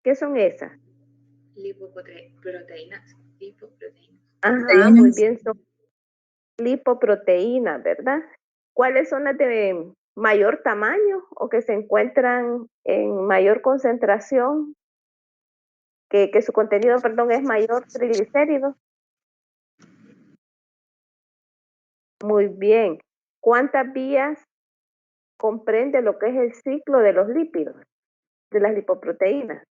¿Qué son esas? Lipoproteínas. Lipoproteínas. Ajá, muy bien, son lipoproteínas, ¿verdad? ¿Cuáles son las de mayor tamaño o que se encuentran en mayor concentración, que su contenido, perdón, es mayor triglicéridos? Muy bien. ¿Cuántas vías comprende lo que es el ciclo de los lípidos, de las lipoproteínas?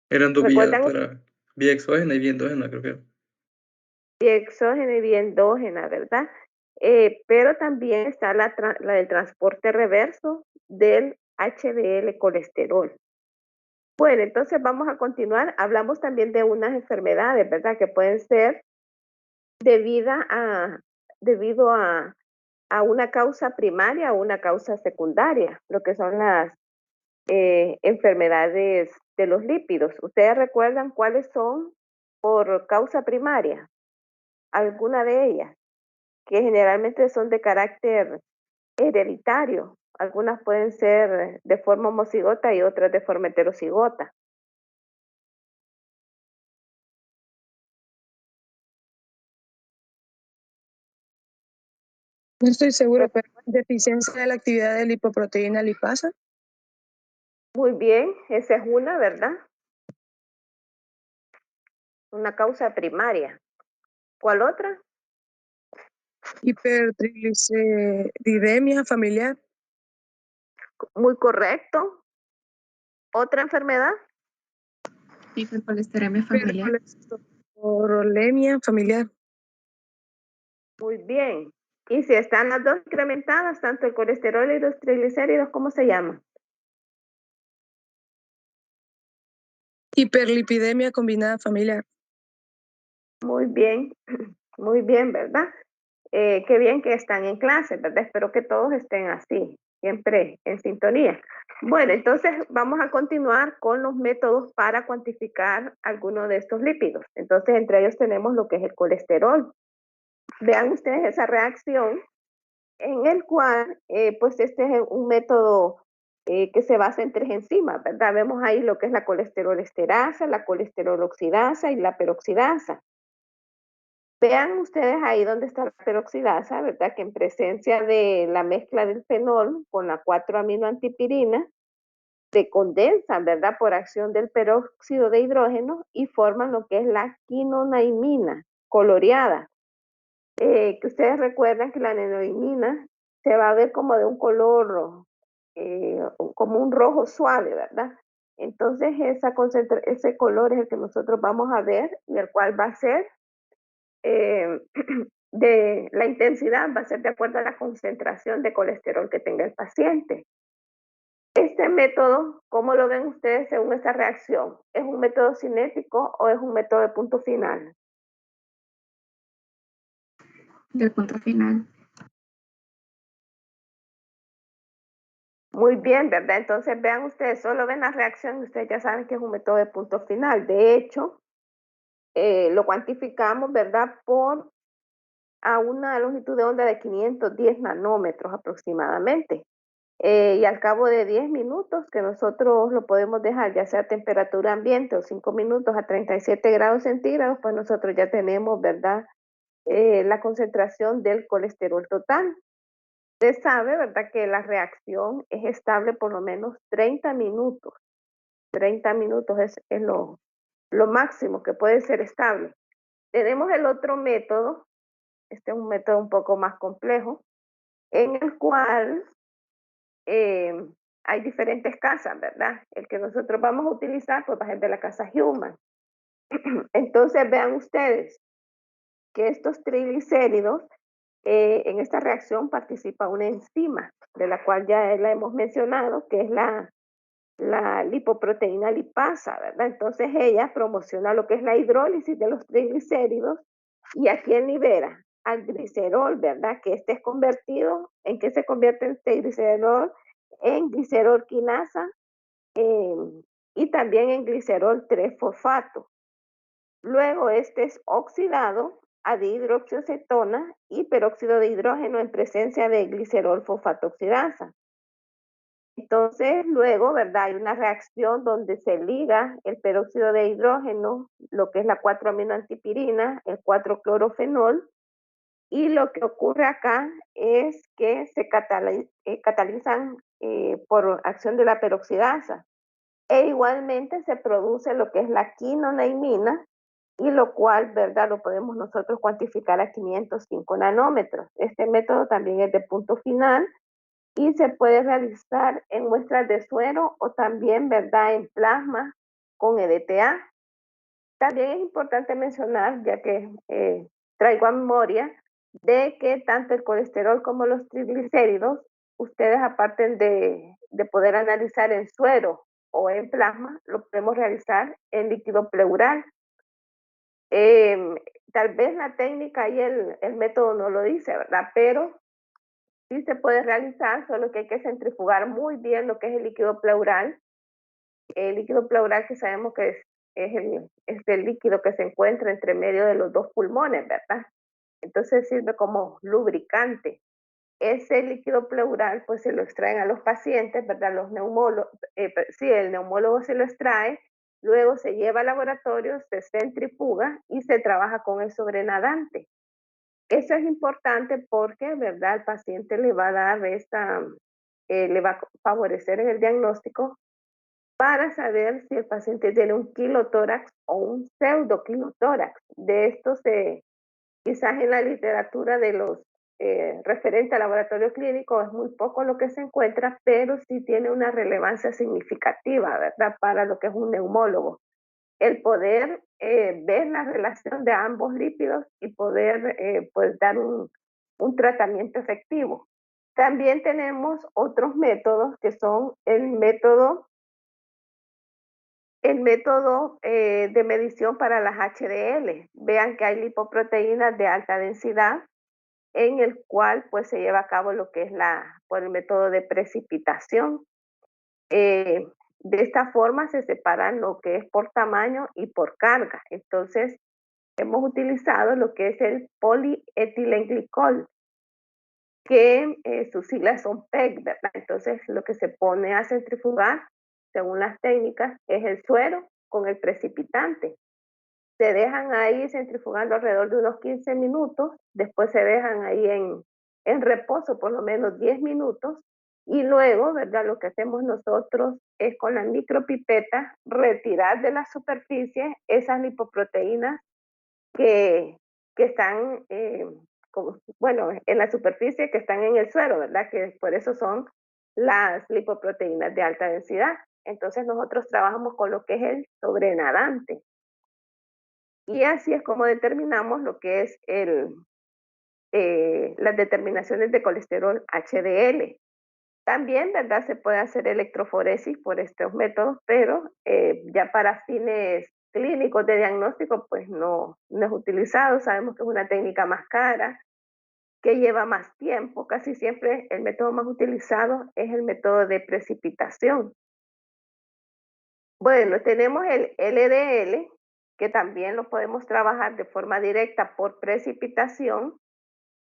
Eran dos vías ¿Recuerdan? para vía exógena y vía endógena, creo que era. Vía exógena y vía endógena, ¿verdad? Pero también está la del transporte reverso del HDL colesterol. Bueno, entonces vamos a continuar. Hablamos también de unas enfermedades, ¿verdad? Que pueden ser debido a una causa primaria o una causa secundaria, lo que son las enfermedades de los lípidos. ¿Ustedes recuerdan cuáles son por causa primaria? ¿Alguna de ellas? Que generalmente son de carácter hereditario. Algunas pueden ser de forma homocigota y otras de forma heterocigota. No estoy segura, pero deficiencia de la actividad de lipoproteína lipasa. Muy bien, esa es una, ¿verdad? Una causa primaria. ¿Cuál otra? Hipertrigliceridemia familiar. Muy correcto. ¿Otra enfermedad? Hipercolesterolemia familiar. Hipercolesterolemia familiar. Muy bien. Y si están las dos incrementadas, tanto el colesterol y los triglicéridos, ¿cómo se llama? Hiperlipidemia combinada familiar. Muy bien, ¿verdad? Qué bien que están en clase, ¿verdad? Espero que todos estén así, siempre en sintonía. Bueno, entonces vamos a continuar con los métodos para cuantificar algunos de estos lípidos. Entonces, entre ellos tenemos lo que es el colesterol. Vean ustedes esa reacción en el cual, pues este es un método que se basa en tres enzimas, ¿verdad? Vemos ahí lo que es la colesterol esterasa, la colesterol oxidasa y la peroxidasa. Vean ustedes ahí donde está la peroxidasa, ¿verdad? Que en presencia de la mezcla del fenol con la 4-aminoantipirina se condensan, ¿verdad? Por acción del peróxido de hidrógeno y forman lo que es la quinonaimina coloreada. Que ustedes recuerdan que la quinonaimina se va a ver como de un color, como un rojo suave, ¿verdad? Entonces ese color es el que nosotros vamos a ver y el cual va a ser de la intensidad, va a ser de acuerdo a la concentración de colesterol que tenga el paciente. Este método, ¿cómo lo ven ustedes según esta reacción? ¿Es un método cinético o es un método de punto final? Del punto final. Muy bien, ¿verdad? Entonces vean ustedes, solo ven la reacción y ustedes ya saben que es un método de punto final. De hecho, lo cuantificamos, ¿verdad? A una longitud de onda de 510 nanómetros aproximadamente. Y al cabo de 10 minutos que nosotros lo podemos dejar ya sea a temperatura ambiente o 5 minutos a 37 grados centígrados, pues nosotros ya tenemos, ¿verdad? La concentración del colesterol total. Usted sabe, ¿verdad? Que la reacción es estable por lo menos 30 minutos. 30 minutos es lo máximo que puede ser estable. Tenemos el otro método, este es un método un poco más complejo, en el cual eh, hay diferentes casas, ¿verdad? El que nosotros vamos a utilizar, pues va a ser de la casa Human. Entonces vean ustedes que estos triglicéridos, en esta reacción participa una enzima, de la cual ya la hemos mencionado, que es la lipoproteína lipasa, ¿verdad? Entonces ella promociona lo que es la hidrólisis de los triglicéridos y a quién libera al glicerol, ¿verdad? Que este es convertido, ¿en qué se convierte el triglicerol? En glicerol quinasa y también en glicerol 3-fosfato. Luego este es oxidado a dihidroxiacetona y peróxido de hidrógeno en presencia de glicerol fosfatoxidasa. Entonces, luego, ¿verdad? Hay una reacción donde se liga el peróxido de hidrógeno, lo que es la 4-aminoantipirina, el 4-clorofenol, y lo que ocurre acá es que se catalizan por acción de la peroxidasa. E igualmente se produce lo que es la quinoneimina, y lo cual, ¿verdad? Lo podemos nosotros cuantificar a 505 nanómetros. Este método también es de punto final y se puede realizar en muestras de suero o también, ¿verdad?, en plasma con EDTA. También es importante mencionar, ya que traigo a memoria, de que tanto el colesterol como los triglicéridos, ustedes aparte de poder analizar en suero o en plasma, lo podemos realizar en líquido pleural. Tal vez la técnica y el método no lo dice, ¿verdad? Pero sí se puede realizar, solo que hay que centrifugar muy bien lo que es el líquido pleural. El líquido pleural que sabemos que es el líquido que se encuentra entre medio de los dos pulmones, ¿verdad? Entonces sirve como lubricante. Ese líquido pleural pues se lo extraen a los pacientes, ¿verdad? Los neumólogos, sí, el neumólogo se lo extrae, luego se lleva al laboratorio, se centrifuga y se trabaja con el sobrenadante. Eso es importante porque, ¿verdad? Al paciente le va a dar le va a favorecer en el diagnóstico para saber si el paciente tiene un quilotórax o un pseudoquilotórax. De esto quizás en la literatura de los referente al laboratorio clínico es muy poco lo que se encuentra, pero sí tiene una relevancia significativa, ¿verdad? Para lo que es un neumólogo. El poder ver la relación de ambos lípidos y poder pues dar un tratamiento efectivo. También tenemos otros métodos que son el método de medición para las HDL. Vean que hay lipoproteínas de alta densidad en el cual pues se lleva a cabo lo que es por el método de precipitación. De esta forma se separan lo que es por tamaño y por carga. Entonces hemos utilizado lo que es el polietilenglicol, que sus siglas son PEG, ¿verdad? Entonces lo que se pone a centrifugar, según las técnicas, es el suero con el precipitante. Se dejan ahí centrifugando alrededor de unos 15 minutos, después se dejan ahí en reposo por lo menos 10 minutos, y luego, ¿verdad? Lo que hacemos nosotros es con la micropipeta retirar de la superficie esas lipoproteínas que están, bueno, en la superficie, que están en el suero, ¿verdad? Que por eso son las lipoproteínas de alta densidad. Entonces nosotros trabajamos con lo que es el sobrenadante. Y así es como determinamos lo que es las determinaciones de colesterol HDL. También, ¿verdad? Se puede hacer electroforesis por estos métodos, pero ya para fines clínicos de diagnóstico, pues no es utilizado. Sabemos que es una técnica más cara, que lleva más tiempo. Casi siempre el método más utilizado es el método de precipitación. Bueno, tenemos el LDL, que también lo podemos trabajar de forma directa por precipitación,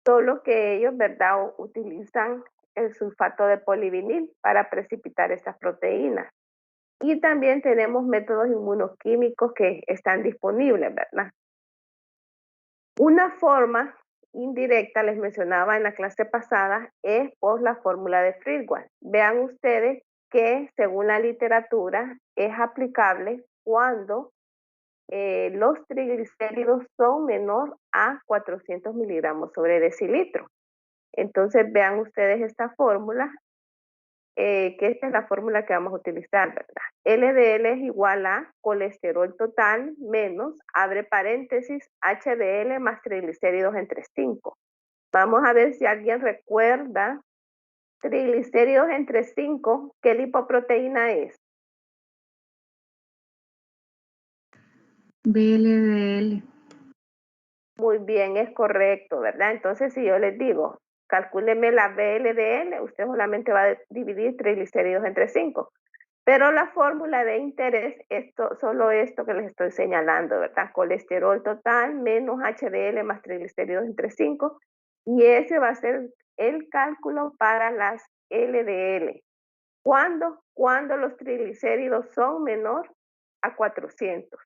solo que ellos, ¿verdad?, utilizan el sulfato de polivinil para precipitar estas proteínas. Y también tenemos métodos inmunoquímicos que están disponibles, ¿verdad? Una forma indirecta, les mencionaba en la clase pasada, es por la fórmula de Friedwald. Vean ustedes que según la literatura es aplicable cuando los triglicéridos son menor a 400 miligramos sobre decilitro. Entonces vean ustedes esta fórmula, que esta es la fórmula que vamos a utilizar, ¿verdad? LDL es igual a colesterol total menos, abre paréntesis, HDL más triglicéridos entre 5. Vamos a ver si alguien recuerda triglicéridos entre 5, ¿qué lipoproteína es? VLDL. Muy bien, es correcto, ¿verdad? Entonces, si yo les digo, calcúleme la VLDL, usted solamente va a dividir triglicéridos entre 5. Pero la fórmula de interés es solo esto que les estoy señalando, ¿verdad? Colesterol total menos HDL más triglicéridos entre 5. Y ese va a ser el cálculo para las LDL. ¿Cuándo? Cuando los triglicéridos son menor a 400.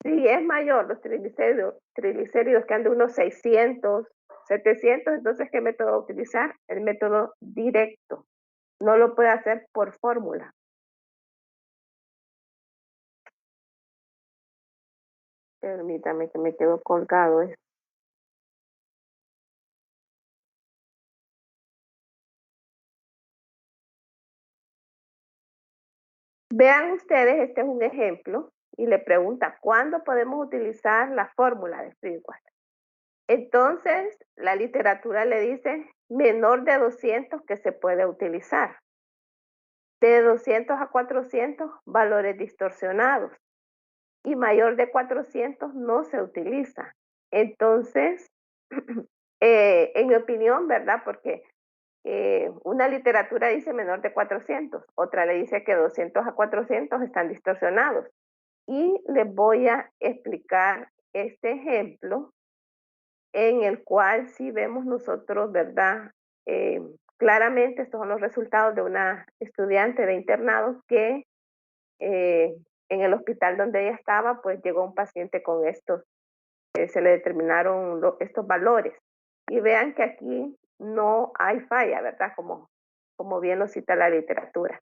Si es mayor los triglicéridos que andan unos 600, 700, entonces ¿qué método utilizar? El método directo. No lo puede hacer por fórmula. Permítame que me quedo colgado. Vean ustedes, este es un ejemplo y le pregunta, ¿cuándo podemos utilizar la fórmula de Fredward? Entonces, la literatura le dice menor de 200 que se puede utilizar. De 200 a 400, valores distorsionados. Y mayor de 400 no se utiliza. Entonces, en mi opinión, ¿verdad? Porque una literatura dice menor de 400, otra le dice que 200 a 400 están distorsionados. Y les voy a explicar este ejemplo en el cual sí vemos nosotros, ¿verdad? Claramente estos son los resultados de una estudiante de internado que en el hospital donde ella estaba, pues llegó un paciente con estos, se le determinaron estos valores. Y vean que aquí no hay falla, ¿verdad? Como bien lo cita la literatura.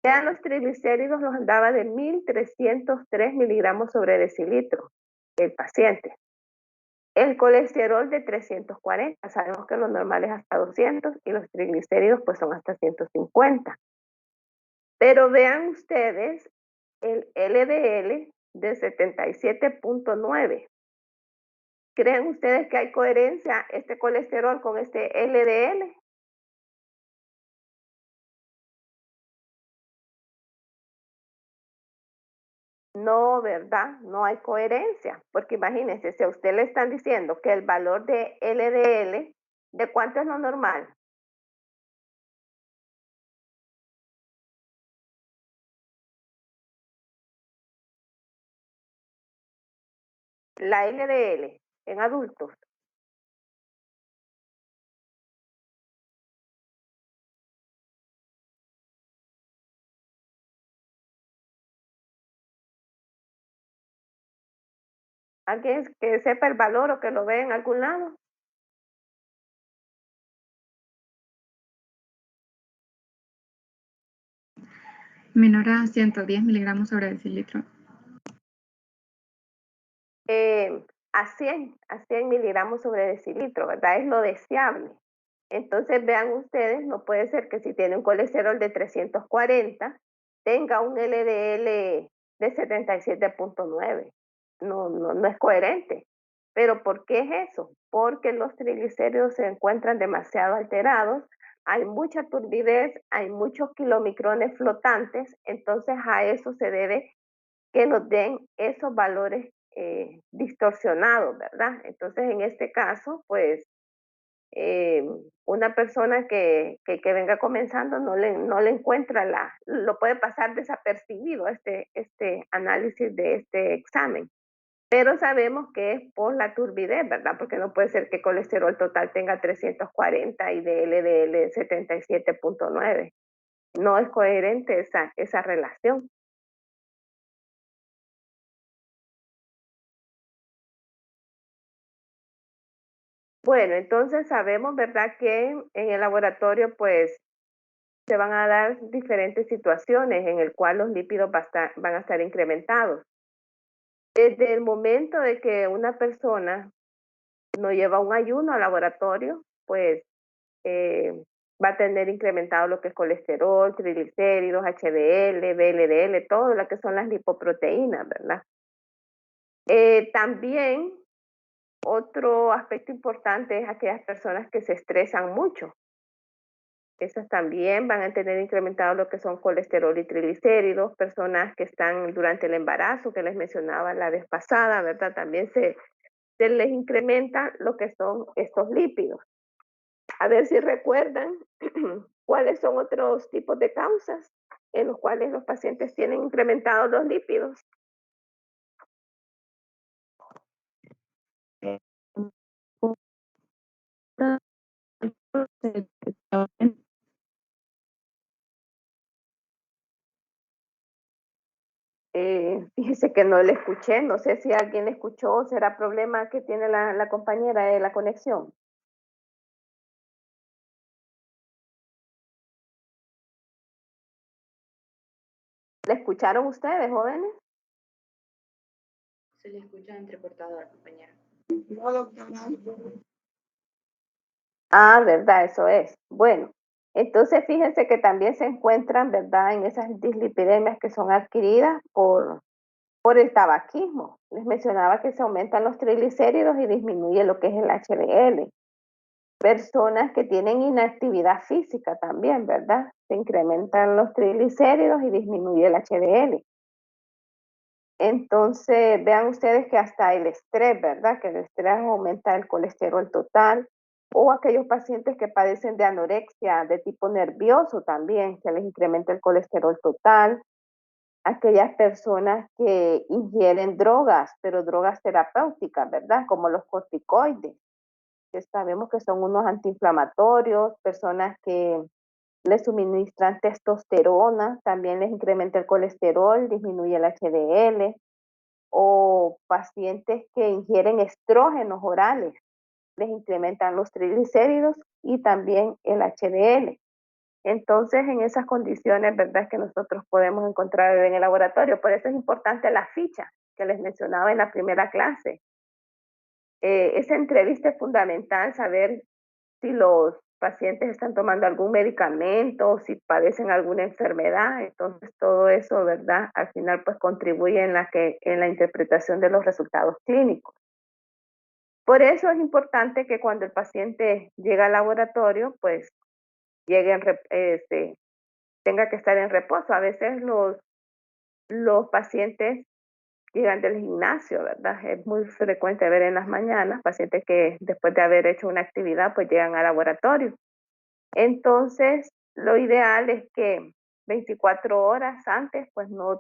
Vean, los triglicéridos los andaba de 1.303 miligramos sobre decilitro el paciente. El colesterol de 340, sabemos que lo normal es hasta 200 y los triglicéridos pues son hasta 150. Pero vean ustedes el LDL de 77.9. ¿Creen ustedes que hay coherencia este colesterol con este LDL? No, ¿verdad? No hay coherencia, porque imagínense, si a usted le están diciendo que el valor de LDL, ¿de cuánto es lo normal? La LDL en adultos. ¿Alguien que sepa el valor o que lo ve en algún lado? Menor a 110 miligramos sobre decilitro. A 100 miligramos sobre decilitro, ¿verdad? Es lo deseable. Entonces vean ustedes, no puede ser que si tiene un colesterol de 340 tenga un LDL de 77.9. No es coherente. ¿Pero por qué es eso? Porque los triglicéridos se encuentran demasiado alterados, hay mucha turbidez, hay muchos kilomicrones flotantes, entonces a eso se debe que nos den esos valores distorsionados, ¿verdad? Entonces en este caso, pues una persona que venga comenzando no le encuentra lo puede pasar desapercibido este análisis de este examen. Pero sabemos que es por la turbidez, ¿verdad? Porque no puede ser que colesterol total tenga 340 y de LDL 77.9. No es coherente esa relación. Bueno, entonces sabemos, ¿verdad? Que en el laboratorio, pues, se van a dar diferentes situaciones en el cual los lípidos van a estar incrementados. Desde el momento de que una persona no lleva un ayuno al laboratorio, pues va a tener incrementado lo que es colesterol, triglicéridos, HDL, VLDL, todo lo que son las lipoproteínas, ¿verdad? También otro aspecto importante es aquellas personas que se estresan mucho. Esas también van a tener incrementado lo que son colesterol y triglicéridos. Personas que están durante el embarazo, que les mencionaba la vez pasada, ¿verdad? También se les incrementa lo que son estos lípidos. A ver si recuerdan ¿Cuáles son otros tipos de causas en los cuales los pacientes tienen incrementados los lípidos? Fíjese que no le escuché, no sé si alguien le escuchó, será problema que tiene la compañera de la conexión. ¿Le escucharon ustedes, jóvenes? Se le escucha entrecortado, compañera. Ah, verdad, eso es. Bueno, entonces fíjense que también se encuentran, ¿verdad?, en esas dislipidemias que son adquiridas por el tabaquismo. Les mencionaba que se aumentan los triglicéridos y disminuye lo que es el HDL. Personas que tienen inactividad física también, ¿verdad? Se incrementan los triglicéridos y disminuye el HDL. Entonces, vean ustedes que hasta el estrés, ¿verdad? Que el estrés aumenta el colesterol total, o aquellos pacientes que padecen de anorexia de tipo nervioso también, se les incrementa el colesterol total. Aquellas personas que ingieren drogas, pero drogas terapéuticas, ¿verdad? Como los corticoides, que sabemos que son unos antiinflamatorios, personas que les suministran testosterona, también les incrementa el colesterol, disminuye el HDL, o pacientes que ingieren estrógenos orales, les incrementan los triglicéridos y también el HDL. Entonces, en esas condiciones, ¿verdad?, es que nosotros podemos encontrar en el laboratorio. Por eso es importante la ficha que les mencionaba en la primera clase. Esa entrevista es fundamental, saber si los pacientes están tomando algún medicamento, si padecen alguna enfermedad. Entonces, todo eso, ¿verdad?, al final pues contribuye en la interpretación de los resultados clínicos. Por eso es importante que cuando el paciente llega al laboratorio, pues llegue tenga que estar en reposo. A veces los pacientes llegan del gimnasio, ¿verdad? Es muy frecuente ver en las mañanas pacientes que después de haber hecho una actividad, pues llegan al laboratorio. Entonces, lo ideal es que 24 horas antes, pues no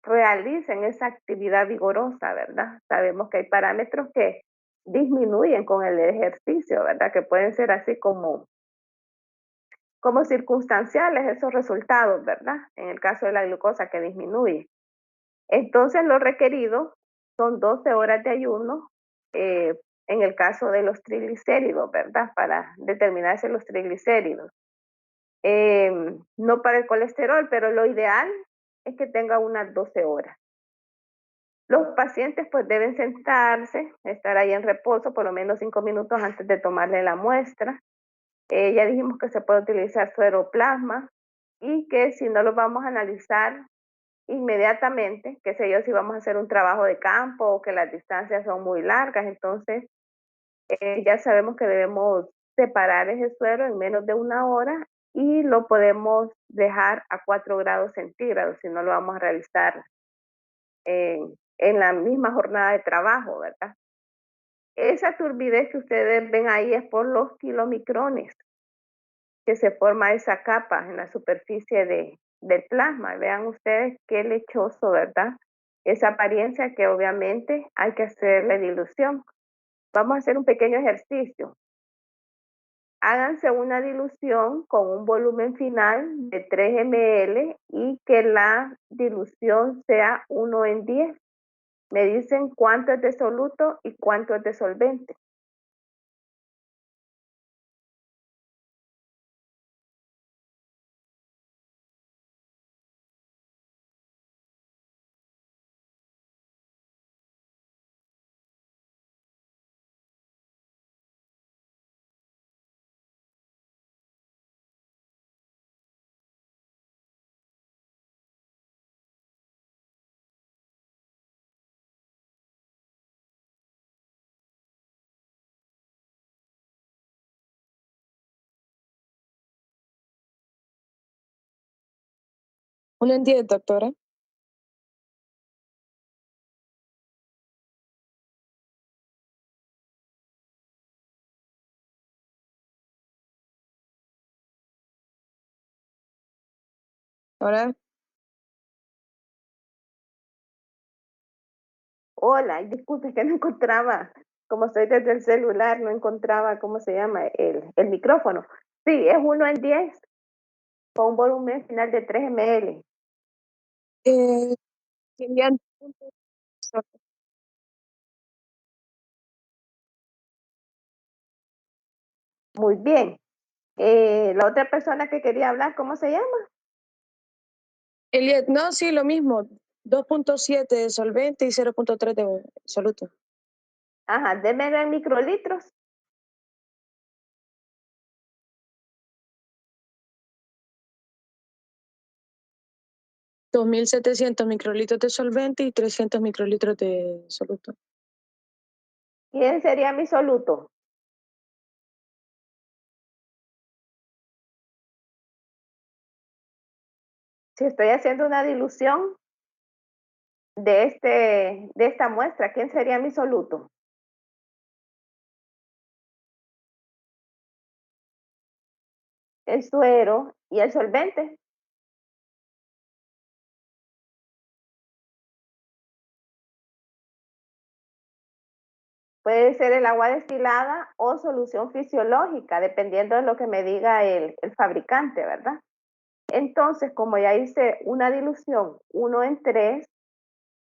realicen esa actividad vigorosa, ¿verdad? Sabemos que hay parámetros que disminuyen con el ejercicio, ¿verdad? Que pueden ser así como circunstanciales esos resultados, ¿verdad? En el caso de la glucosa que disminuye. Entonces, lo requerido son 12 horas de ayuno en el caso de los triglicéridos, ¿verdad? Para determinarse los triglicéridos. No para el colesterol, pero lo ideal es que tenga unas 12 horas. Los pacientes pues deben sentarse, estar ahí en reposo por lo menos 5 minutos antes de tomarle la muestra. Ya dijimos que se puede utilizar sueroplasma y que si no lo vamos a analizar inmediatamente, qué sé yo, si vamos a hacer un trabajo de campo o que las distancias son muy largas, entonces ya sabemos que debemos separar ese suero en menos de 1 hora y lo podemos dejar a 4 grados centígrados si no lo vamos a realizar en la misma jornada de trabajo, ¿verdad? Esa turbidez que ustedes ven ahí es por los kilomicrones que se forma esa capa en la superficie del plasma. Vean ustedes qué lechoso, ¿verdad? Esa apariencia que obviamente hay que hacerle dilución. Vamos a hacer un pequeño ejercicio. Háganse una dilución con un volumen final de 3 ml y que la dilución sea 1:10. Me dicen cuánto es de soluto y cuánto es de solvente. No entiendo, doctora. Ahora, Hola, disculpe que no encontraba, como estoy desde el celular, no encontraba cómo se llama el micrófono. Sí, es 1 en 10 con un volumen final de 3 ml. serían Muy bien. La otra persona que quería hablar, ¿cómo se llama? Eliet, no, sí, lo mismo. 2.7 de solvente y 0.3 de soluto. Ajá, démelo en microlitros. 2.700 microlitros de solvente y 300 microlitros de soluto. ¿Quién sería mi soluto? Si estoy haciendo una dilución de esta muestra, ¿quién sería mi soluto? El suero y el solvente. Puede ser el agua destilada o solución fisiológica, dependiendo de lo que me diga el fabricante, ¿verdad? Entonces, como ya hice una dilución 1 en 3,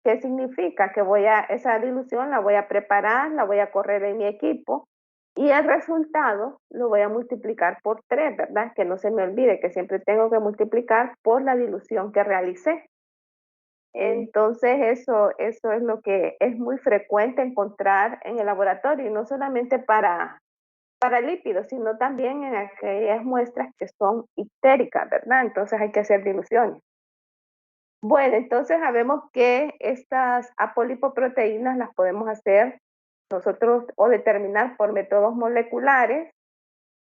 ¿qué significa? Que esa dilución la voy a preparar, la voy a correr en mi equipo y el resultado lo voy a multiplicar por 3, ¿verdad? Que no se me olvide que siempre tengo que multiplicar por la dilución que realicé. Entonces, eso es lo que es muy frecuente encontrar en el laboratorio, y no solamente para lípidos, sino también en aquellas muestras que son ictéricas, ¿verdad? Entonces hay que hacer diluciones. Bueno, entonces sabemos que estas apolipoproteínas las podemos hacer nosotros o determinar por métodos moleculares,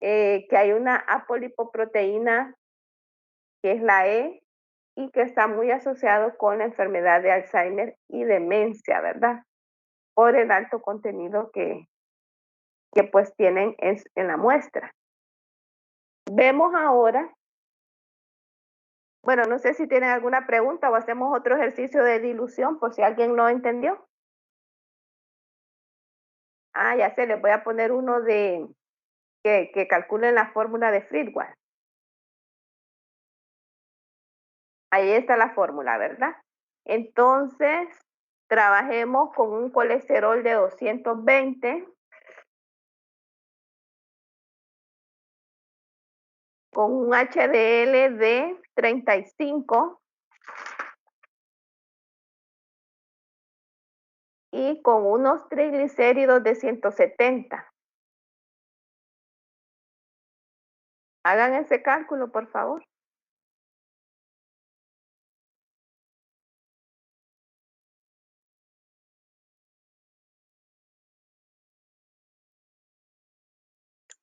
que hay una apolipoproteína que es la E y que está muy asociado con la enfermedad de Alzheimer y demencia, ¿verdad? Por el alto contenido que pues tienen en la muestra. Vemos ahora, bueno, no sé si tienen alguna pregunta o hacemos otro ejercicio de dilución por si alguien no entendió. Ah, ya sé, les voy a poner uno que calculen la fórmula de Friedwald. Ahí está la fórmula, ¿verdad? Entonces, trabajemos con un colesterol de 220, con un HDL de 35 y con unos triglicéridos de 170. Hagan ese cálculo, por favor.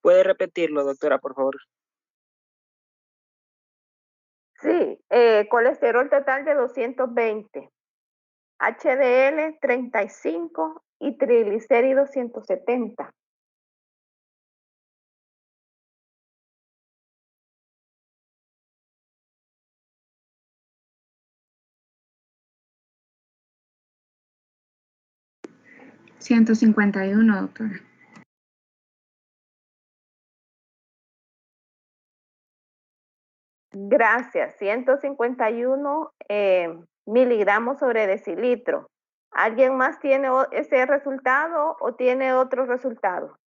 ¿Puede repetirlo, doctora, por favor? Sí, colesterol total de 220, HDL 35 y triglicéridos 170. $151, doctora. Gracias, 151 miligramos sobre decilitro. ¿Alguien más tiene ese resultado o tiene otro resultado?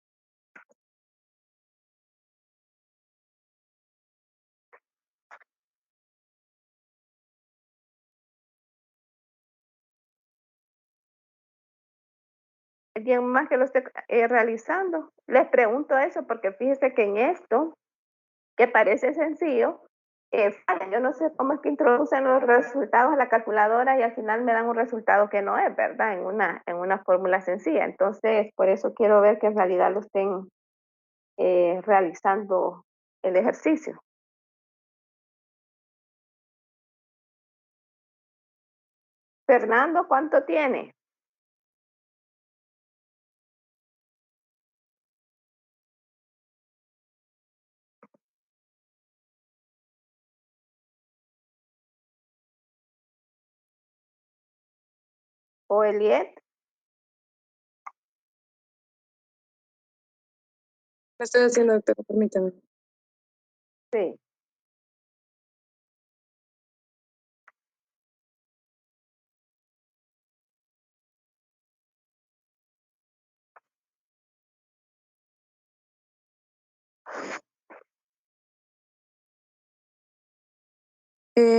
¿Alguien más que lo esté realizando? Les pregunto eso porque fíjese que en esto, que parece sencillo, falla. Yo no sé cómo es que introducen los resultados a la calculadora y al final me dan un resultado que no es, ¿verdad? En una fórmula sencilla. Entonces, por eso quiero ver que en realidad lo estén realizando el ejercicio. Fernando, ¿cuánto tiene? o Eliet. Lo estoy haciendo, doctora, permítame. Sí.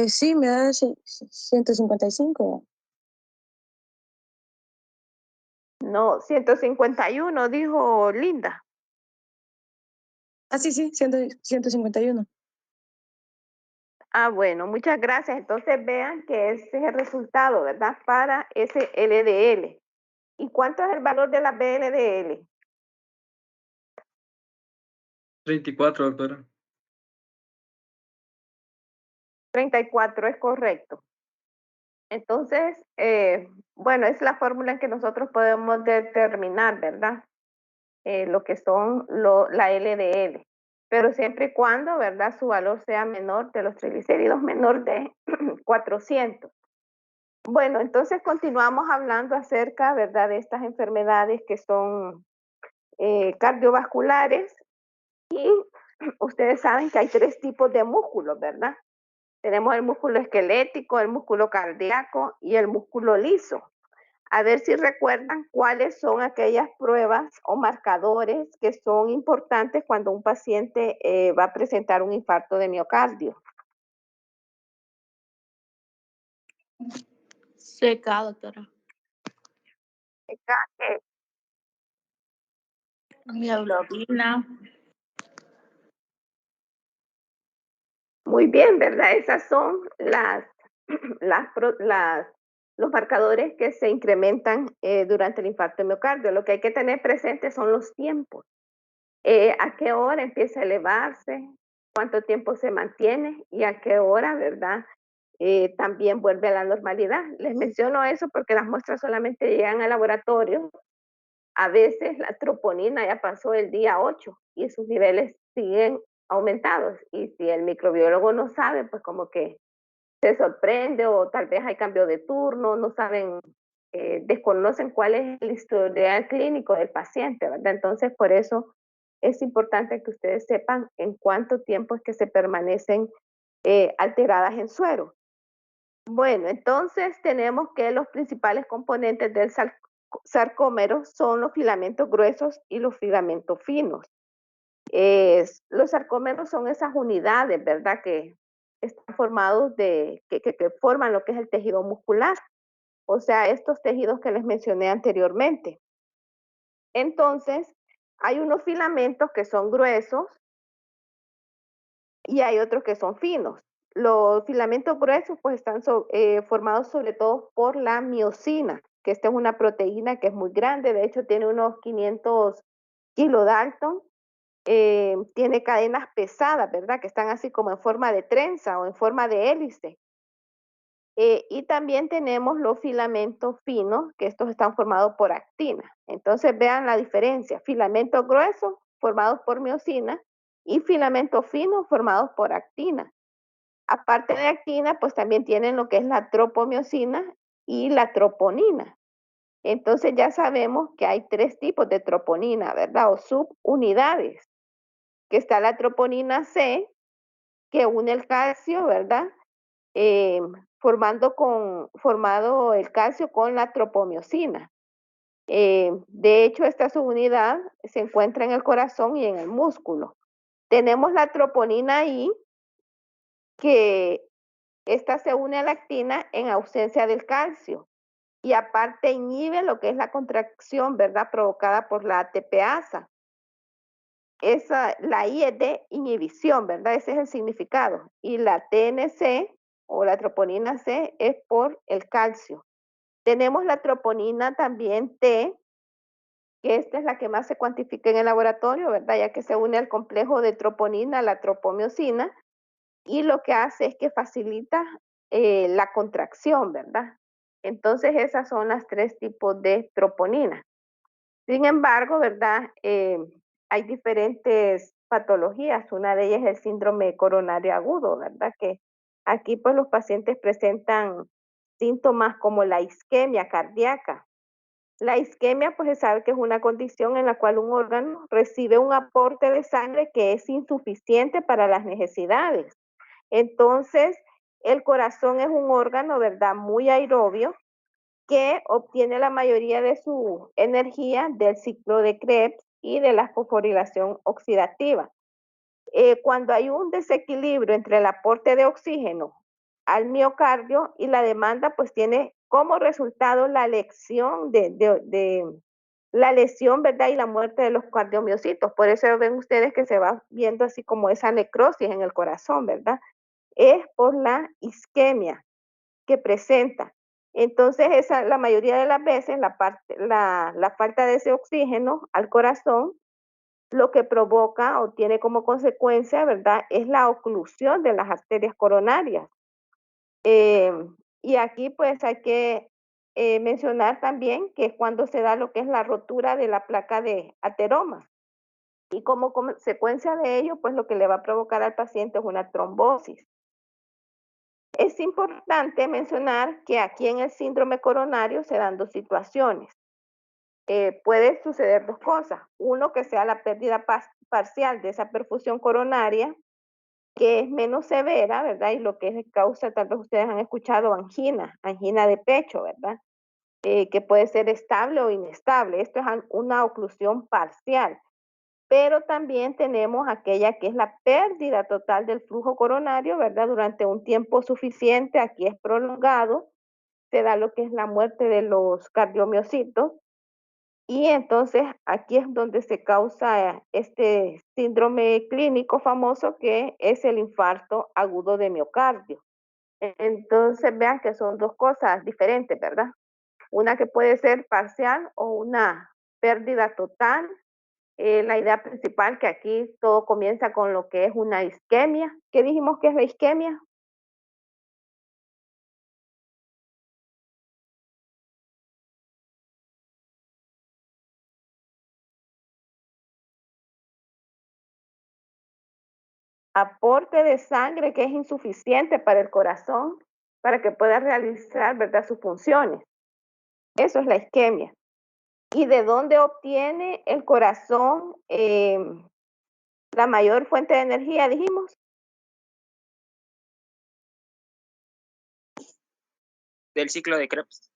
Sí, me da 155. No, 151, dijo Linda. Ah, sí, 151. Ah, bueno, muchas gracias. Entonces vean que ese es el resultado, ¿verdad? Para ese LDL. ¿Y cuánto es el valor de la BLDL? 34, doctora. 34 es correcto. Entonces, bueno, es la fórmula en que nosotros podemos determinar, ¿verdad? Lo que son la LDL. Pero siempre y cuando, ¿verdad? Su valor sea menor de los triglicéridos, menor de 400. Bueno, entonces continuamos hablando acerca, ¿verdad? De estas enfermedades que son cardiovasculares. Y ustedes saben que hay 3 tipos de músculos, ¿verdad? Tenemos el músculo esquelético, el músculo cardíaco y el músculo liso. A ver si recuerdan cuáles son aquellas pruebas o marcadores que son importantes cuando un paciente va a presentar un infarto de miocardio. Seca, doctora. Mioglobina. Muy bien, ¿verdad? Esas son los marcadores que se incrementan durante el infarto de miocardio. Lo que hay que tener presente son los tiempos. A qué hora empieza a elevarse, cuánto tiempo se mantiene y a qué hora, ¿verdad? También vuelve a la normalidad. Les menciono eso porque las muestras solamente llegan al laboratorio. A veces la troponina ya pasó el día 8 y sus niveles siguen aumentados. Y si el microbiólogo no sabe, pues como que se sorprende o tal vez hay cambio de turno, no saben, desconocen cuál es el historial clínico del paciente, ¿verdad? Entonces, por eso es importante que ustedes sepan en cuánto tiempo es que se permanecen alteradas en suero. Bueno, entonces tenemos que los principales componentes del sarcómero son los filamentos gruesos y los filamentos finos. Los sarcómeros son esas unidades, ¿verdad? Que están formados que forman lo que es el tejido muscular. O sea, estos tejidos que les mencioné anteriormente. Entonces, hay unos filamentos que son gruesos y hay otros que son finos. Los filamentos gruesos pues están formados sobre todo por la miosina, que esta es una proteína que es muy grande, de hecho tiene unos 500 kilodalton, tiene cadenas pesadas, ¿verdad? Que están así como en forma de trenza o en forma de hélice. Y también tenemos los filamentos finos, que estos están formados por actina. Entonces vean la diferencia, filamentos gruesos formados por miosina y filamentos finos formados por actina. Aparte de actina, pues también tienen lo que es la tropomiosina y la troponina. Entonces ya sabemos que hay 3 tipos de troponina, ¿verdad? O subunidades, que está la troponina C, que une el calcio, ¿verdad? Formado el calcio con la tropomiosina. De hecho, esta subunidad se encuentra en el corazón y en el músculo. Tenemos la troponina I, que esta se une a la actina en ausencia del calcio y aparte inhibe lo que es la contracción, ¿verdad? Provocada por la ATPasa. La I es de inhibición, ¿verdad? Ese es el significado. Y la TNC o la troponina C es por el calcio. Tenemos la troponina también T, que esta es la que más se cuantifica en el laboratorio, ¿verdad? Ya que se une al complejo de troponina, la tropomiosina, y lo que hace es que facilita la contracción, ¿verdad? Entonces esas son las 3 tipos de troponina. Sin embargo, ¿verdad? Hay diferentes patologías. Una de ellas es el síndrome coronario agudo, ¿verdad? Que aquí pues los pacientes presentan síntomas como la isquemia cardíaca. La isquemia, pues se sabe que es una condición en la cual un órgano recibe un aporte de sangre que es insuficiente para las necesidades. Entonces, el corazón es un órgano, ¿verdad?, muy aerobio, que obtiene la mayoría de su energía del ciclo de Krebs y de la fosforilación oxidativa. Cuando hay un desequilibrio entre el aporte de oxígeno al miocardio y la demanda, pues tiene como resultado la lesión la lesión, ¿verdad? Y la muerte de los cardiomiocitos. Por eso ven ustedes que se va viendo así como esa necrosis en el corazón, ¿verdad? Es por la isquemia que presenta. Entonces, la mayoría de las veces, la falta de ese oxígeno al corazón, lo que provoca o tiene como consecuencia, ¿verdad?, es la oclusión de las arterias coronarias. Y aquí pues hay que mencionar también que es cuando se da lo que es la rotura de la placa de ateroma. Y como consecuencia de ello, pues lo que le va a provocar al paciente es una trombosis. Es importante mencionar que aquí en el síndrome coronario se dan dos situaciones. Puede suceder dos cosas. Uno, que sea la pérdida parcial de esa perfusión coronaria, que es menos severa, ¿verdad? Y lo que es causa, tal vez ustedes han escuchado angina de pecho, ¿verdad? Que puede ser estable o inestable. Esto es una oclusión parcial. Pero también tenemos aquella que es la pérdida total del flujo coronario, ¿verdad? Durante un tiempo suficiente, aquí es prolongado, se da lo que es la muerte de los cardiomiocitos. Y entonces aquí es donde se causa este síndrome clínico famoso que es el infarto agudo de miocardio. Entonces vean que son dos cosas diferentes, ¿verdad? Una que puede ser parcial o una pérdida total. La idea principal que aquí todo comienza con lo que es una isquemia. ¿Qué dijimos que es la isquemia? Aporte de sangre que es insuficiente para el corazón para que pueda realizar, ¿verdad?, sus funciones. Eso es la isquemia. ¿Y de dónde obtiene el corazón la mayor fuente de energía, dijimos? Del ciclo de Krebs.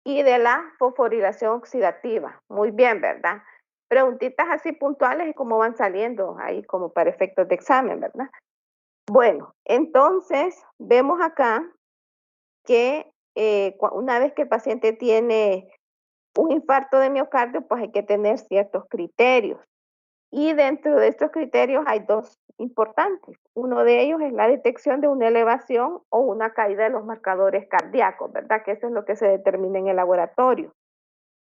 Y de la fosforilación oxidativa. Muy bien, ¿verdad? Preguntitas así puntuales y cómo van saliendo ahí como para efectos de examen, ¿verdad? Bueno, entonces vemos acá que una vez que el paciente tiene un infarto de miocardio, pues hay que tener ciertos criterios. Y dentro de estos criterios hay dos importantes. Uno de ellos es la detección de una elevación o una caída de los marcadores cardíacos, ¿verdad? Que eso es lo que se determina en el laboratorio.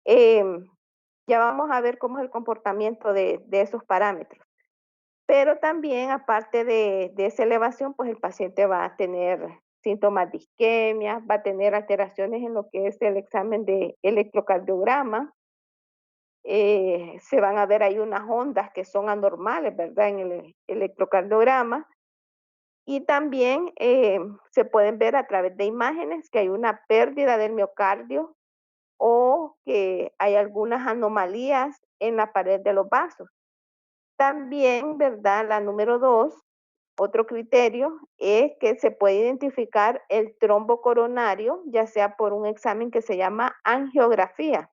Ya vamos a ver cómo es el comportamiento de esos parámetros. Pero también, aparte de esa elevación, pues el paciente va a tener síntomas de isquemia, va a tener alteraciones en lo que es el examen de electrocardiograma. Se van a ver ahí unas ondas que son anormales, ¿verdad?, en el electrocardiograma. Y también se pueden ver a través de imágenes que hay una pérdida del miocardio o que hay algunas anomalías en la pared de los vasos. También, ¿verdad?, la número 2, otro criterio es que se puede identificar el trombo coronario, ya sea por un examen que se llama angiografía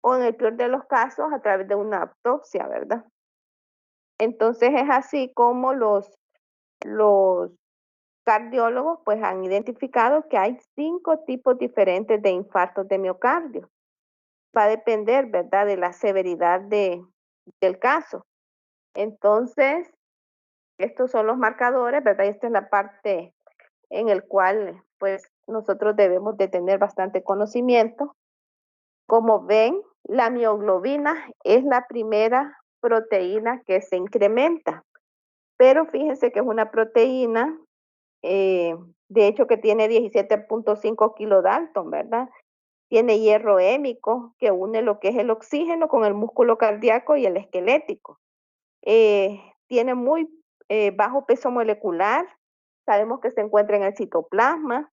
o en el peor de los casos a través de una autopsia, ¿verdad? Entonces es así como los cardiólogos pues han identificado que hay 5 tipos diferentes de infartos de miocardio. Va a depender, ¿verdad?, de la severidad del caso. Entonces, estos son los marcadores, ¿verdad? Esta es la parte en el cual pues nosotros debemos de tener bastante conocimiento. Como ven, la mioglobina es la primera proteína que se incrementa, pero fíjense que es una proteína, de hecho que tiene 17.5 kilodalton, ¿verdad? Tiene hierro hémico que une lo que es el oxígeno con el músculo cardíaco y el esquelético. Tiene muy bajo peso molecular, sabemos que se encuentra en el citoplasma,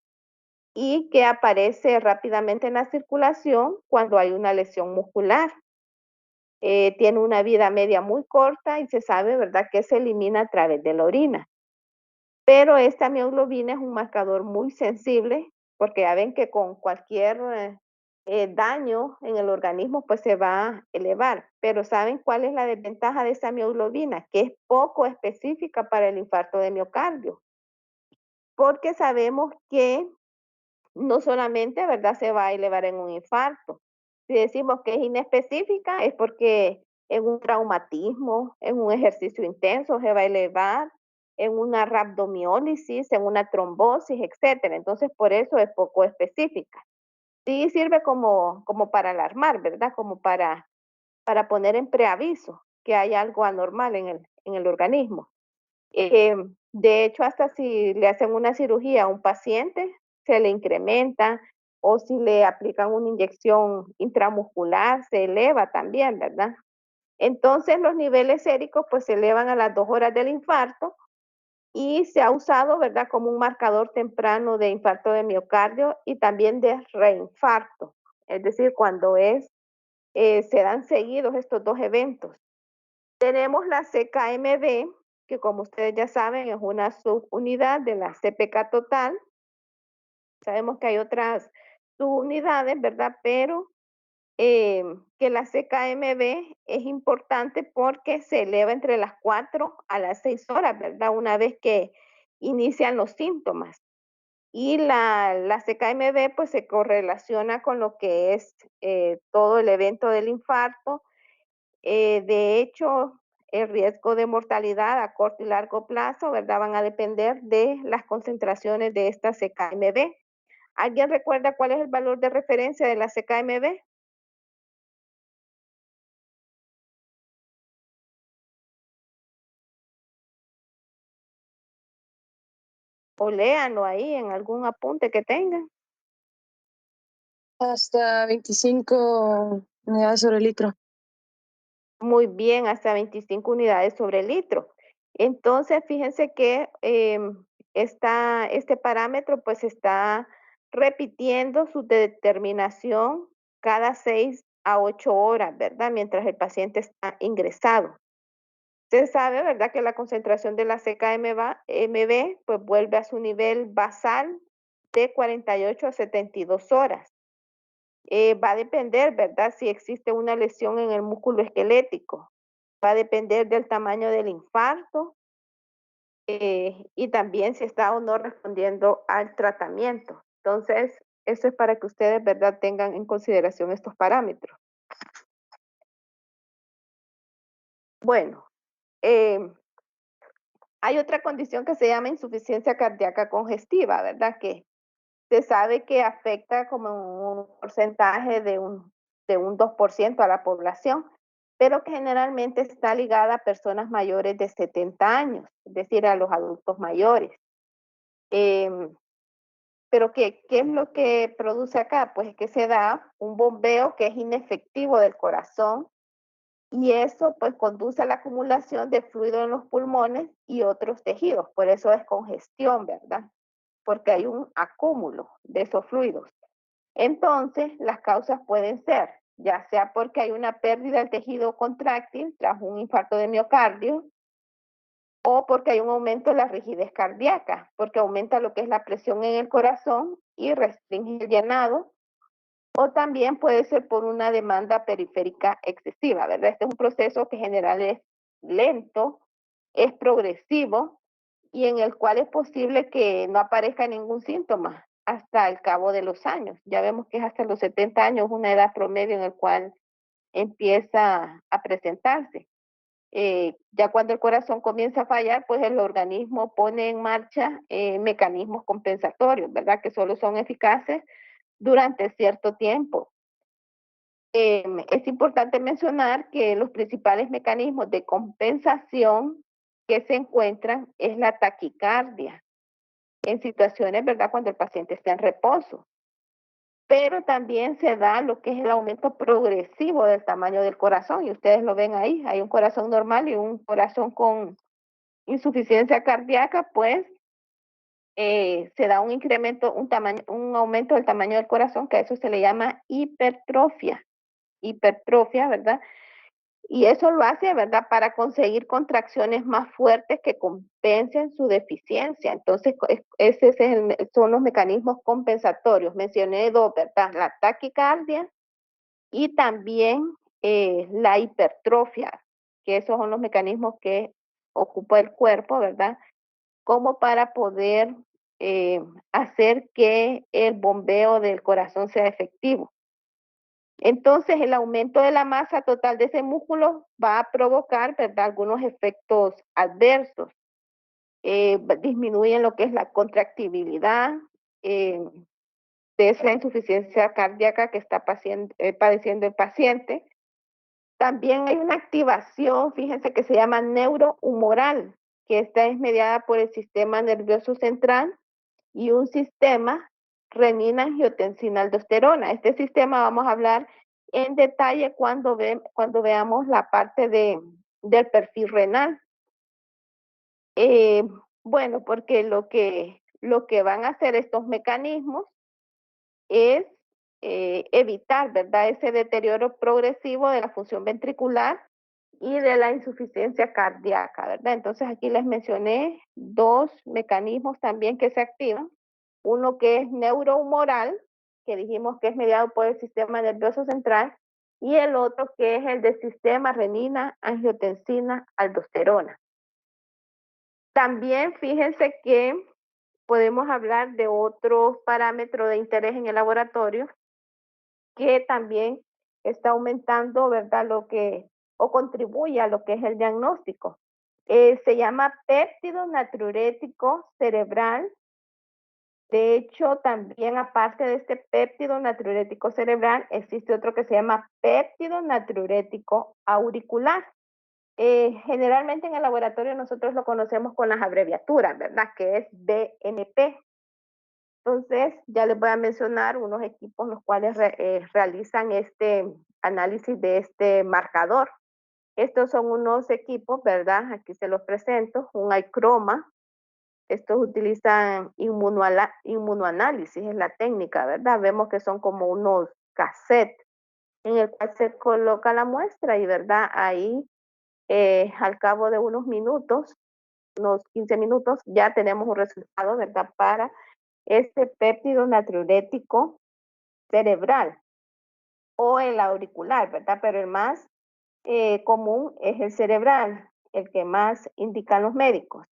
y que aparece rápidamente en la circulación cuando hay una lesión muscular. Tiene una vida media muy corta y se sabe, ¿verdad?, que se elimina a través de la orina. Pero esta mioglobina es un marcador muy sensible porque ya ven que con cualquier daño en el organismo pues se va a elevar. Pero ¿saben cuál es la desventaja de esa mioglobina? Que es poco específica para el infarto de miocardio. Porque sabemos que no solamente, ¿verdad?, se va a elevar en un infarto. Si decimos que es inespecífica, es porque en un traumatismo, en un ejercicio intenso se va a elevar, en una rhabdomiólisis, en una trombosis, etcétera. Entonces, por eso es poco específica. Sí sirve como para alarmar, ¿verdad? Como para poner en preaviso que hay algo anormal en el organismo. De hecho, hasta si le hacen una cirugía a un paciente, se le incrementa, o si le aplican una inyección intramuscular, se eleva también, ¿verdad? Entonces, los niveles séricos pues se elevan a las 2 horas del infarto y se ha usado, ¿verdad?, como un marcador temprano de infarto de miocardio y también de reinfarto. Es decir, cuando se dan seguidos estos dos eventos. Tenemos la CKMB, que como ustedes ya saben es una subunidad de la CPK total. Sabemos que hay otras subunidades, ¿verdad? Pero que la CKMB es importante porque se eleva entre las 4 a las 6 horas, ¿verdad? Una vez que inician los síntomas. Y la CKMB pues se correlaciona con lo que es todo el evento del infarto. De hecho, el riesgo de mortalidad a corto y largo plazo, ¿verdad?, van a depender de las concentraciones de esta CKMB. ¿Alguien recuerda cuál es el valor de referencia de la CKMB? O léanlo ahí en algún apunte que tengan. Hasta 25 unidades sobre litro. Muy bien, hasta 25 unidades sobre litro. Entonces, fíjense que este parámetro pues está repitiendo su determinación cada 6 a 8 horas, ¿verdad? Mientras el paciente está ingresado. Se sabe, ¿verdad?, que la concentración de la CKMB pues vuelve a su nivel basal de 48 a 72 horas. Va a depender, ¿verdad?, si existe una lesión en el músculo esquelético. Va a depender del tamaño del infarto y también si está o no respondiendo al tratamiento. Entonces, eso es para que ustedes, ¿verdad?, tengan en consideración estos parámetros. Bueno, hay otra condición que se llama insuficiencia cardíaca congestiva, ¿verdad? Que se sabe que afecta como un porcentaje de un 2% a la población, pero que generalmente está ligada a personas mayores de 70 años, es decir, a los adultos mayores. Pero ¿qué es lo que produce acá? Pues es que se da un bombeo que es inefectivo del corazón y eso pues conduce a la acumulación de fluido en los pulmones y otros tejidos. Por eso es congestión, ¿verdad? Porque hay un acúmulo de esos fluidos. Entonces, las causas pueden ser, ya sea porque hay una pérdida del tejido contráctil tras un infarto de miocardio, o porque hay un aumento de la rigidez cardíaca, porque aumenta lo que es la presión en el corazón y restringe el llenado, o también puede ser por una demanda periférica excesiva, ¿verdad? Este es un proceso que en general es lento, es progresivo y en el cual es posible que no aparezca ningún síntoma hasta el cabo de los años. Ya vemos que es hasta los 70 años una edad promedio en el cual empieza a presentarse. Ya cuando el corazón comienza a fallar, pues el organismo pone en marcha mecanismos compensatorios, ¿verdad? Que solo son eficaces durante cierto tiempo. Es importante mencionar que los principales mecanismos de compensación que se encuentran es la taquicardia en situaciones, ¿verdad?, cuando el paciente está en reposo. Pero también se da lo que es el aumento progresivo del tamaño del corazón, y ustedes lo ven ahí, hay un corazón normal y un corazón con insuficiencia cardíaca, pues se da un incremento, un aumento del tamaño del corazón, que a eso se le llama hipertrofia, ¿verdad? Y eso lo hace, ¿verdad? Para conseguir contracciones más fuertes que compensen su deficiencia. Entonces, son los mecanismos compensatorios. Mencioné dos, ¿verdad? La taquicardia y también la hipertrofia, que esos son los mecanismos que ocupa el cuerpo, ¿verdad? Como para poder hacer que el bombeo del corazón sea efectivo. Entonces, el aumento de la masa total de ese músculo va a provocar, ¿verdad?, algunos efectos adversos. Disminuyen lo que es la contractibilidad de esa insuficiencia cardíaca que está padeciendo el paciente. También hay una activación, fíjense, que se llama neurohumoral, que esta es mediada por el sistema nervioso central y un sistema renina-angiotensina-aldosterona. Este sistema vamos a hablar en detalle cuando veamos la parte del perfil renal. Bueno, porque lo que van a hacer estos mecanismos es evitar, ¿verdad?, ese deterioro progresivo de la función ventricular y de la insuficiencia cardíaca, ¿verdad? Entonces aquí les mencioné dos mecanismos también que se activan. Uno que es neurohumoral, que dijimos que es mediado por el sistema nervioso central, y el otro que es el del sistema renina-angiotensina-aldosterona. También fíjense que podemos hablar de otros parámetros de interés en el laboratorio que también está aumentando, ¿verdad?, o contribuye a lo que es el diagnóstico. Se llama péptido natriurético cerebral. De hecho, también aparte de este péptido natriurético cerebral, existe otro que se llama péptido natriurético auricular. Generalmente en el laboratorio nosotros lo conocemos con las abreviaturas, ¿verdad?, que es BNP. Entonces, ya les voy a mencionar unos equipos los cuales realizan este análisis de este marcador. Estos son unos equipos, ¿verdad? Aquí se los presento, un iChroma. Estos utilizan inmunoanálisis, es la técnica, ¿verdad? Vemos que son como unos cassettes en el cual se coloca la muestra y, ¿verdad?, ahí al cabo de unos minutos, unos 15 minutos, ya tenemos un resultado, ¿verdad?, para este péptido natriurético cerebral o el auricular, ¿verdad? Pero el más común es el cerebral, el que más indican los médicos.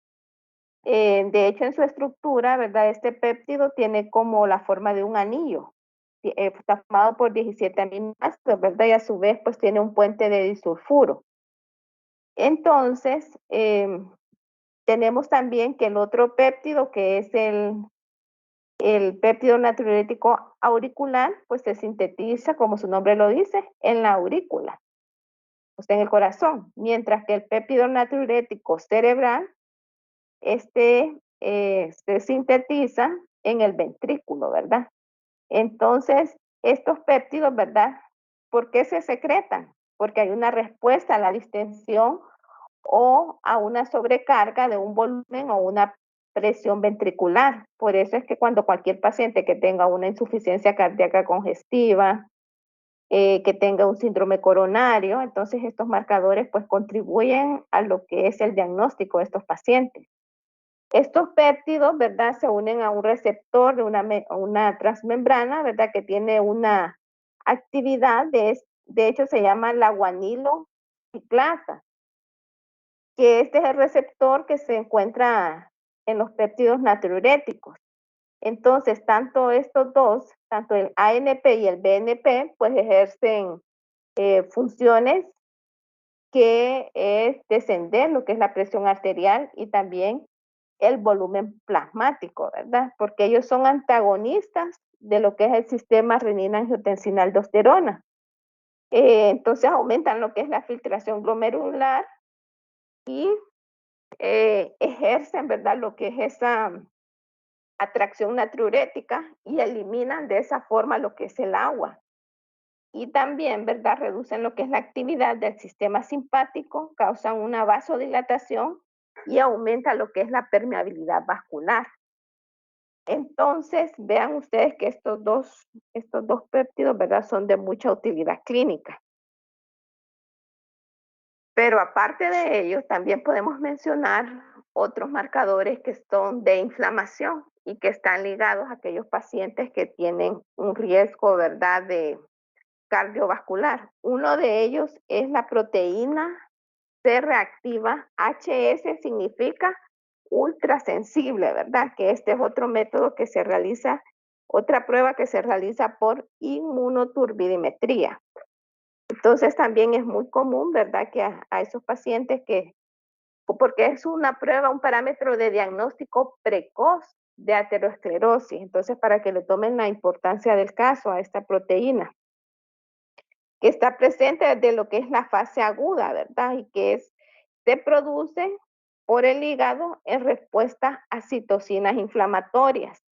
De hecho, en su estructura, ¿verdad?, este péptido tiene como la forma de un anillo. Está formado por 17 aminoácidos, ¿verdad? Y a su vez, pues tiene un puente de disulfuro. Entonces, tenemos también que el otro péptido, que es el péptido natriurético auricular, pues se sintetiza, como su nombre lo dice, en la aurícula, o sea, en el corazón, mientras que el péptido natriurético cerebral, se sintetiza en el ventrículo, ¿verdad? Entonces, estos péptidos, ¿verdad?, ¿por qué se secretan? Porque hay una respuesta a la distensión o a una sobrecarga de un volumen o una presión ventricular. Por eso es que cuando cualquier paciente que tenga una insuficiencia cardíaca congestiva, que tenga un síndrome coronario, entonces estos marcadores pues contribuyen a lo que es el diagnóstico de estos pacientes. Estos péptidos, ¿verdad?, se unen a un receptor de una transmembrana, ¿verdad?, que tiene una actividad, de hecho se llama la guanilo ciclasa, que este es el receptor que se encuentra en los péptidos natriuréticos. Entonces, tanto estos dos, tanto el ANP y el BNP, pues ejercen funciones que es descender lo que es la presión arterial y también el volumen plasmático, ¿verdad? Porque ellos son antagonistas de lo que es el sistema renina-angiotensina-aldosterona. Entonces aumentan lo que es la filtración glomerular y ejercen, ¿verdad?, lo que es esa atracción natriurética y eliminan de esa forma lo que es el agua. Y también, ¿verdad?, reducen lo que es la actividad del sistema simpático, causan una vasodilatación y aumenta lo que es la permeabilidad vascular. Entonces, vean ustedes que estos dos péptidos, ¿verdad? Son de mucha utilidad clínica. Pero aparte de ellos, también podemos mencionar otros marcadores que son de inflamación y que están ligados a aquellos pacientes que tienen un riesgo, ¿verdad?, de cardiovascular. Uno de ellos es la proteína C reactiva. HS significa ultrasensible, ¿verdad? Que este es otro método que se realiza, otra prueba que se realiza por inmunoturbidimetría. Entonces también es muy común, ¿verdad? Que a esos pacientes porque es una prueba, un parámetro de diagnóstico precoz de aterosclerosis. Entonces, para que le tomen la importancia del caso a esta proteína, que está presente desde lo que es la fase aguda, ¿verdad? Y que se produce por el hígado en respuesta a citocinas inflamatorias.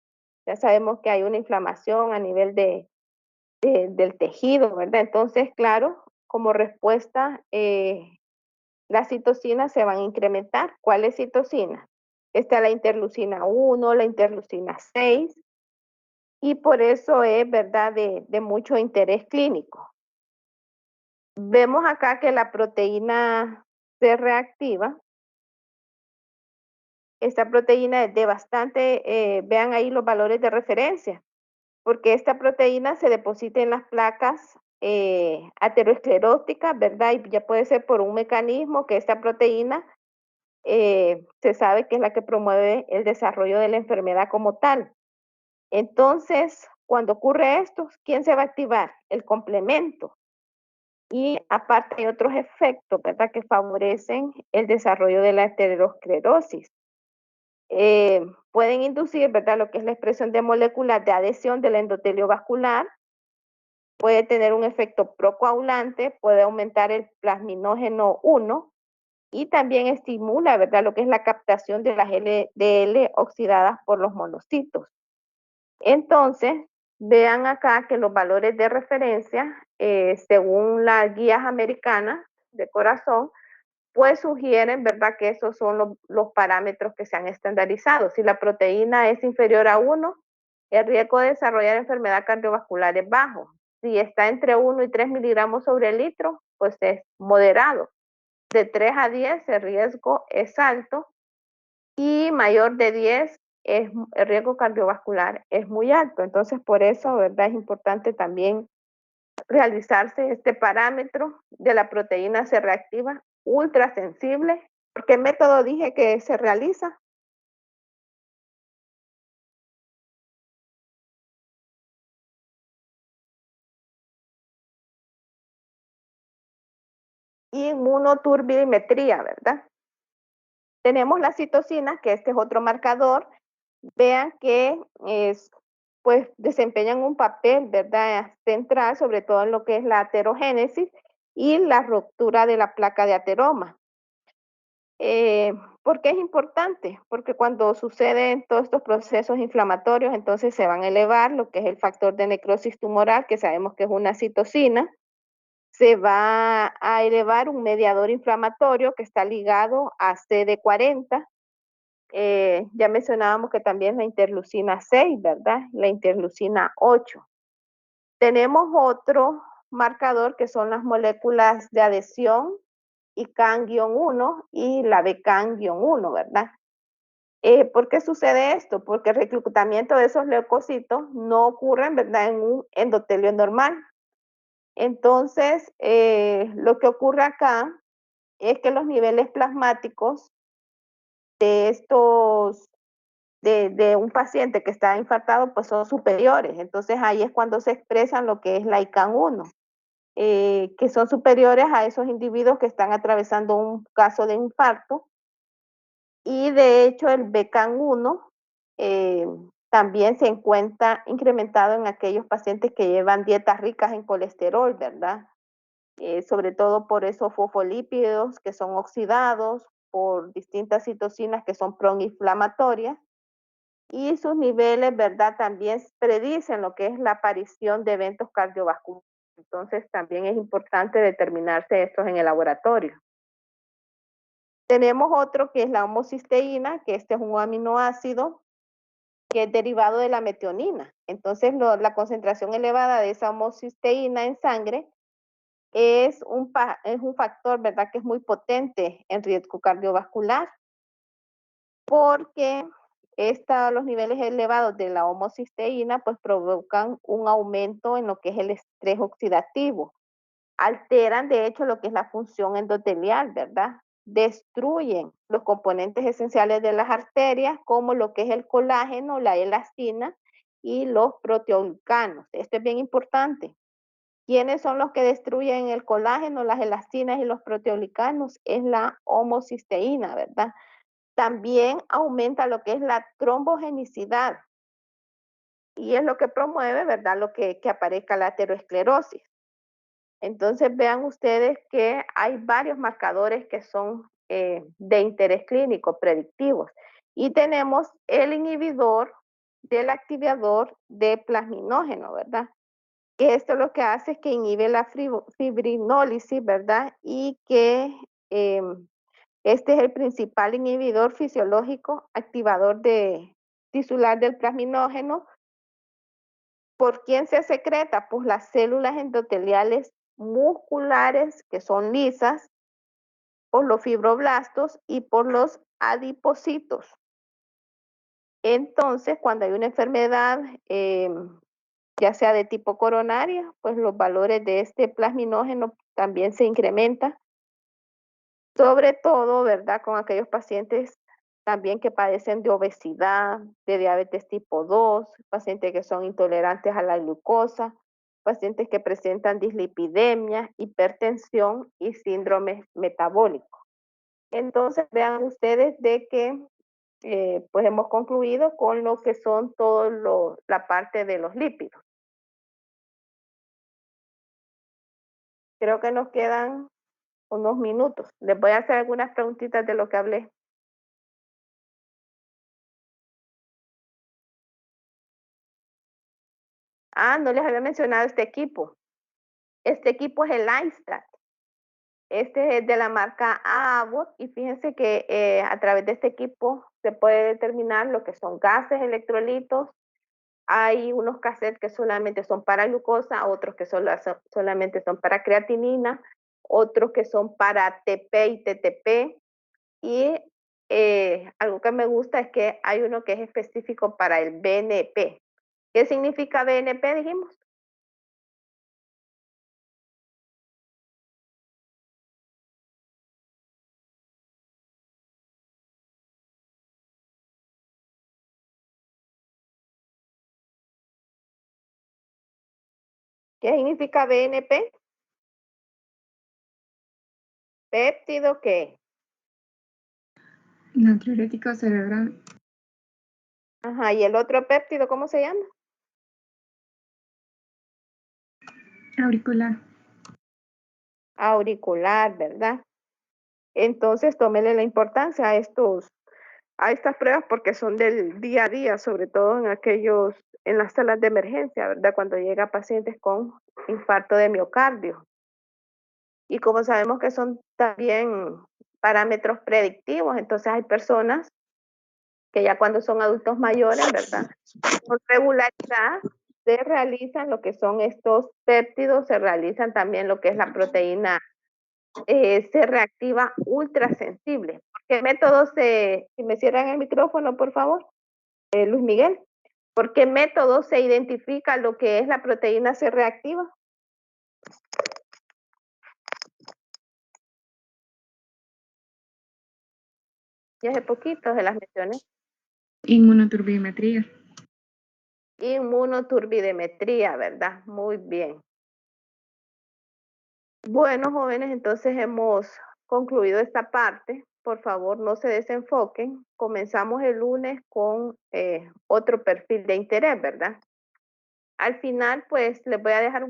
Ya sabemos que hay una inflamación a nivel del tejido, ¿verdad? Entonces, claro, como respuesta, las citocinas se van a incrementar. ¿Cuáles citocinas? Está la interleucina 1, la interleucina 6, y por eso es, ¿verdad?, de mucho interés clínico. Vemos acá que la proteína C reactiva, esta proteína es de bastante, vean ahí los valores de referencia, porque esta proteína se deposita en las placas ateroscleróticas, ¿verdad? Y ya puede ser por un mecanismo que esta proteína se sabe que es la que promueve el desarrollo de la enfermedad como tal. Entonces, cuando ocurre esto, ¿quién se va a activar? El complemento. Y aparte hay otros efectos, ¿verdad?, que favorecen el desarrollo de la aterosclerosis. Pueden inducir, ¿verdad?, lo que es la expresión de moléculas de adhesión del endotelio vascular, puede tener un efecto procoagulante, puede aumentar el plasminógeno 1 y también estimula, ¿verdad?, lo que es la captación de las LDL oxidadas por los monocitos. Entonces, vean acá que los valores de referencia, según las guías americanas de corazón, pues sugieren, ¿verdad?, que esos son los parámetros que se han estandarizado. Si la proteína es inferior a 1, el riesgo de desarrollar enfermedad cardiovascular es bajo. Si está entre 1 y 3 miligramos sobre litro, pues es moderado. De 3 a 10 el riesgo es alto y mayor de 10 el riesgo cardiovascular es muy alto. Entonces, por eso, ¿verdad?, es importante también realizarse este parámetro de la proteína C reactiva ultrasensible. ¿Por qué método dije que se realiza? Inmunoturbidimetría, ¿verdad? Tenemos la citocina, que este es otro marcador. Vean que pues desempeñan un papel, ¿verdad?, central, sobre todo en lo que es la aterogénesis y la ruptura de la placa de ateroma. ¿Por qué es importante? Porque cuando suceden todos estos procesos inflamatorios, entonces se van a elevar lo que es el factor de necrosis tumoral, que sabemos que es una citocina, se va a elevar un mediador inflamatorio que está ligado a CD40. Ya mencionábamos que también la interleucina 6, ¿verdad? La interleucina 8. Tenemos otro marcador que son las moléculas de adhesión ICAN-1 y la BCAN-1, ¿verdad? ¿Por qué sucede esto? Porque el reclutamiento de esos leucocitos no ocurre, ¿verdad?, en un endotelio normal. Entonces, lo que ocurre acá es que los niveles plasmáticos de un paciente que está infartado, pues son superiores. Entonces, ahí es cuando se expresan lo que es la ICAN-1, que son superiores a esos individuos que están atravesando un caso de infarto. Y de hecho, el BCAN-1 también se encuentra incrementado en aquellos pacientes que llevan dietas ricas en colesterol, ¿verdad? Sobre todo por esos fosfolípidos que son oxidados, por distintas citocinas que son proinflamatorias, y sus niveles, ¿verdad?, también predicen lo que es la aparición de eventos cardiovasculares. Entonces, también es importante determinarse estos en el laboratorio. Tenemos otro que es la homocisteína, que este es un aminoácido que es derivado de la metionina. Entonces, la concentración elevada de esa homocisteína en sangre es un factor, ¿verdad?, que es muy potente en riesgo cardiovascular, porque los niveles elevados de la homocisteína pues provocan un aumento en lo que es el estrés oxidativo. Alteran, de hecho, lo que es la función endotelial, ¿verdad? Destruyen los componentes esenciales de las arterias, como lo que es el colágeno, la elastina y los proteoglicanos. Esto es bien importante. ¿Quiénes son los que destruyen el colágeno, las elastinas y los proteoglicanos? Es la homocisteína, ¿verdad? También aumenta lo que es la trombogenicidad y es lo que promueve, ¿verdad?, lo que aparezca la aterosclerosis. Entonces vean ustedes que hay varios marcadores que son de interés clínico predictivos. Y tenemos el inhibidor del activador de plasminógeno, ¿verdad? Que esto lo que hace es que inhibe la fibrinólisis, ¿verdad? Y que este es el principal inhibidor fisiológico activador tisular del plasminógeno. ¿Por quién se secreta? Pues las células endoteliales musculares, que son lisas, por los fibroblastos y por los adipocitos. Entonces, cuando hay una enfermedad, ya sea de tipo coronaria, pues los valores de este plasminógeno también se incrementan. Sobre todo, ¿verdad?, con aquellos pacientes también que padecen de obesidad, de diabetes tipo 2, pacientes que son intolerantes a la glucosa, pacientes que presentan dislipidemia, hipertensión y síndrome metabólico. Entonces, vean ustedes de que pues hemos concluido con lo que son la parte de los lípidos. Creo que nos quedan unos minutos. Les voy a hacer algunas preguntitas de lo que hablé. No les había mencionado este equipo. Este equipo es el iStat. Este es de la marca Abbott y fíjense que a través de este equipo se puede determinar lo que son gases, electrolitos. Hay unos cassettes que solamente son para glucosa, otros que solamente son para creatinina, otros que son para ATP y TTP. Y algo que me gusta es que hay uno que es específico para el BNP. ¿Qué significa BNP, dijimos? ¿Qué significa BNP? ¿Péptido qué? Natriurético cerebral. Ajá, ¿y el otro péptido cómo se llama? Auricular. Auricular, ¿verdad? Entonces, tómele la importancia a estas pruebas porque son del día a día, sobre todo en las salas de emergencia, ¿verdad? Cuando llega pacientes con infarto de miocardio. Y como sabemos que son también parámetros predictivos, entonces hay personas que ya cuando son adultos mayores, ¿verdad?, por regularidad se realizan lo que son estos péptidos, se realizan también lo que es la proteína C reactiva ultrasensible. ¿Por qué método si me cierran el micrófono, por favor, Luis Miguel? ¿Por qué método se identifica lo que es la proteína C reactiva? Ya hace poquito se las mencioné. Inmunoturbimetría. Inmunoturbimetría, ¿verdad? Muy bien. Bueno, jóvenes, entonces hemos concluido esta parte. Por favor, no se desenfoquen. Comenzamos el lunes con otro perfil de interés, ¿verdad? Al final, pues, les voy a dejar un